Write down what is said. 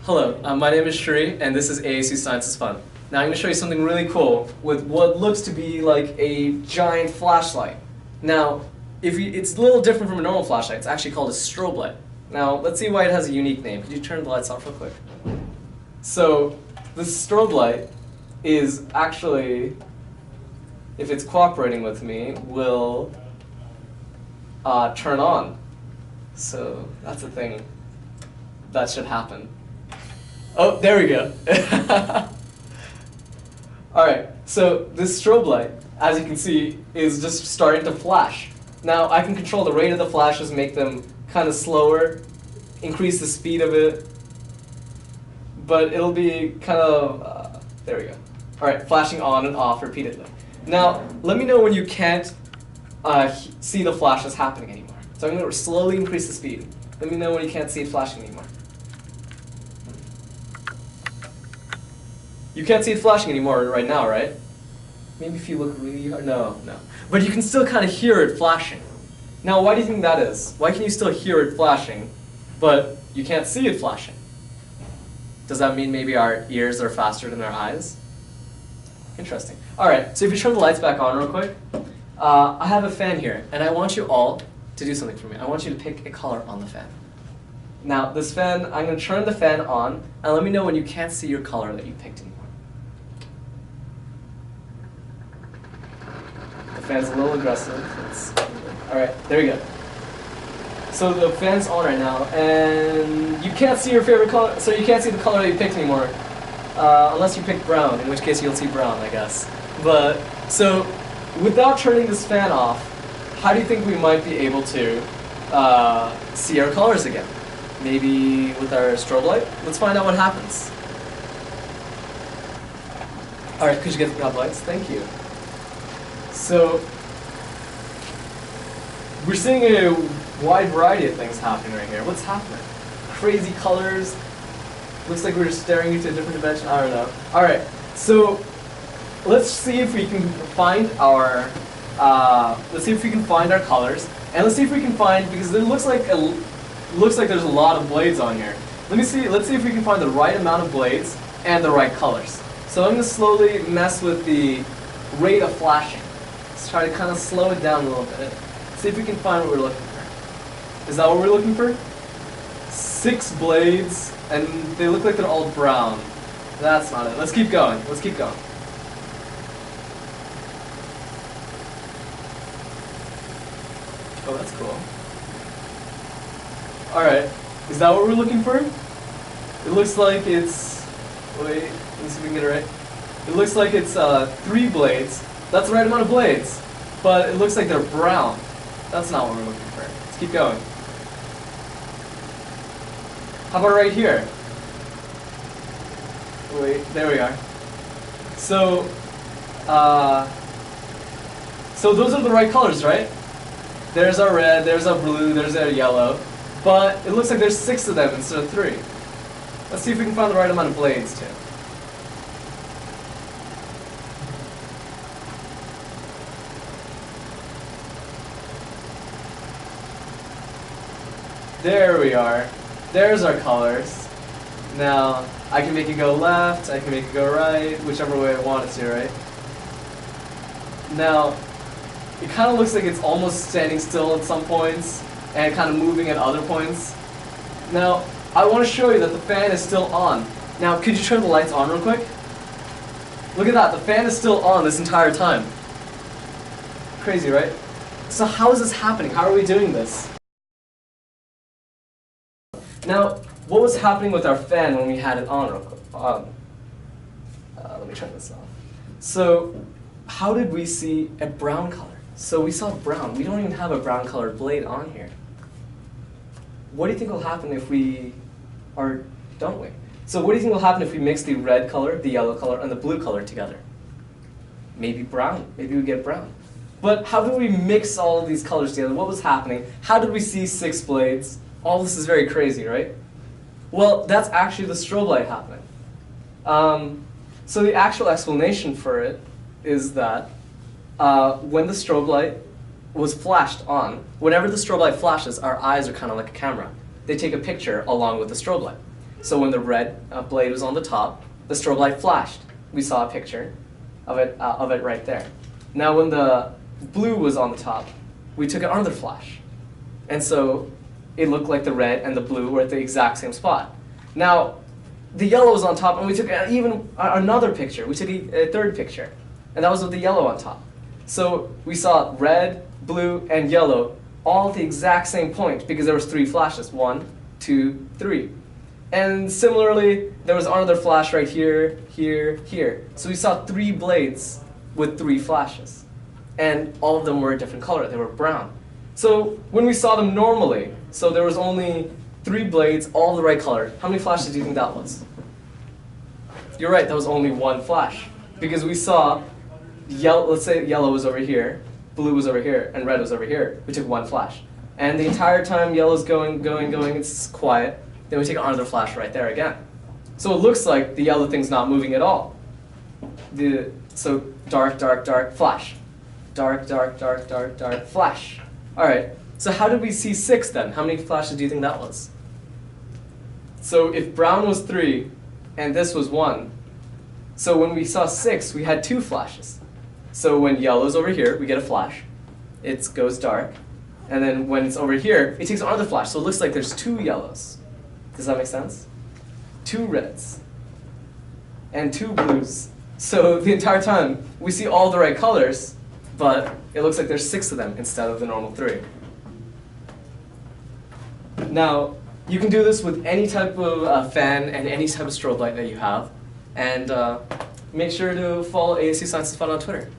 Hello, my name is Shri, and this is AAC Science is Fun. Now I'm going to show you something really cool with what looks to be like a giant flashlight. Now, it's a little different from a normal flashlight. It's actually called a strobe light. Now, let's see why it has a unique name. Could you turn the lights off real quick? So, this strobe light is actually, if it's cooperating with me, will turn on. So, that's the thing that should happen. Oh, there we go. Alright, so this strobe light, as you can see, is just starting to flash. Now, I can control the rate of the flashes, make them kind of slower, increase the speed of it, but it'll be kind of, there we go. Alright, flashing on and off repeatedly. Now, let me know when you can't see the flashes happening anymore. So I'm going to slowly increase the speed. Let me know when you can't see it flashing anymore. You can't see it flashing anymore right now, right? Maybe if you look really hard. No. But you can still kind of hear it flashing. Now, why do you think that is? Why can you still hear it flashing, but you can't see it flashing? Does that mean maybe our ears are faster than our eyes? Interesting. Alright, so if you turn the lights back on real quick, I have a fan here, and I want you all to do something for me. I want you to pick a color on the fan. Now, this fan, I'm going to turn the fan on, and let me know when you can't see your color that you picked anymore. The fan's a little aggressive. Alright, there we go. So the fan's on right now, and you can't see your favorite color, so you can't see the color that you picked anymore. Unless you picked brown, in which case you'll see brown, I guess. But, so, without turning this fan off, how do you think we might be able to see our colors again? Maybe with our strobe light? Let's find out what happens. Alright, could you get the top lights? Thank you. So, we're seeing a wide variety of things happening right here. What's happening? Crazy colors. Looks like we're staring into a different dimension. I don't know. Alright, so let's see if we can find our colors, and let's see if we can find, because it looks like there's a lot of blades on here. Let's see if we can find the right amount of blades and the right colors. So I'm going to slowly mess with the rate of flashing. Let's try to kind of slow it down a little bit. See if we can find what we're looking for. Is that what we're looking for? 6 blades, and they look like they're all brown. That's not it. Let's keep going. Let's keep going. Oh, that's cool. Alright, is that what we're looking for? It looks like it's, wait, let me see if we can get it right. It looks like it's 3 blades. That's the right amount of blades, but it looks like they're brown. That's not what we're looking for. Let's keep going. How about right here? Wait, there we are. So, so those are the right colors, right? There's our red, there's our blue, there's our yellow. But it looks like there's 6 of them instead of 3. Let's see if we can find the right amount of blades too. There we are. There's our colors. Now, I can make it go left, I can make it go right, whichever way I want it to, right? Now, it kind of looks like it's almost standing still at some points, and kind of moving at other points. Now, I want to show you that the fan is still on. Now, could you turn the lights on real quick? Look at that, the fan is still on this entire time. Crazy, right? So how is this happening? How are we doing this? Now, what was happening with our fan when we had it on real quick? Let me turn this off. So, how did we see a brown color? So we saw brown. We don't even have a brown colored blade on here. What do you think will happen if we, or don't we? So what do you think will happen if we mix the red color, the yellow color, and the blue color together? Maybe brown. Maybe we get brown. But how did we mix all of these colors together? What was happening? How did we see 6 blades? All this is very crazy, right? Well, that's actually the strobe light happening. So the actual explanation for it is that when the strobe light was flashed on, whenever the strobe light flashes, our eyes are kind of like a camera. They take a picture along with the strobe light. So when the red blade was on the top, the strobe light flashed. We saw a picture of it right there. Now when the blue was on the top, we took another flash. And so it looked like the red and the blue were at the exact same spot. Now, the yellow was on top, and we took even another picture. We took a third picture, and that was with the yellow on top. So we saw red, blue, and yellow all at the exact same point because there was 3 flashes. 1, 2, 3. And similarly, there was another flash right here, here, here. So we saw 3 blades with 3 flashes. And all of them were a different color. They were brown. So when we saw them normally, so there was only 3 blades, all the right color. How many flashes do you think that was? You're right, that was only 1 flash. Because we saw, let's say yellow was over here, blue was over here, and red was over here. We took 1 flash. And the entire time yellow's going, it's quiet. Then we take another flash right there again. So it looks like the yellow thing's not moving at all. So dark, dark, dark, flash. Dark, dark, dark, dark, dark, flash. All right, so how did we see 6 then? How many flashes do you think that was? So if brown was 3 and this was 1, so when we saw 6, we had 2 flashes. So when yellow's over here, we get a flash. It goes dark. And then when it's over here, it takes another flash. So it looks like there's 2 yellows. Does that make sense? 2 reds. And 2 blues. So the entire time, we see all the right colors, but it looks like there's 6 of them instead of the normal 3. Now, you can do this with any type of fan and any type of strobe light that you have. And make sure to follow ASU Science is Fun on Twitter.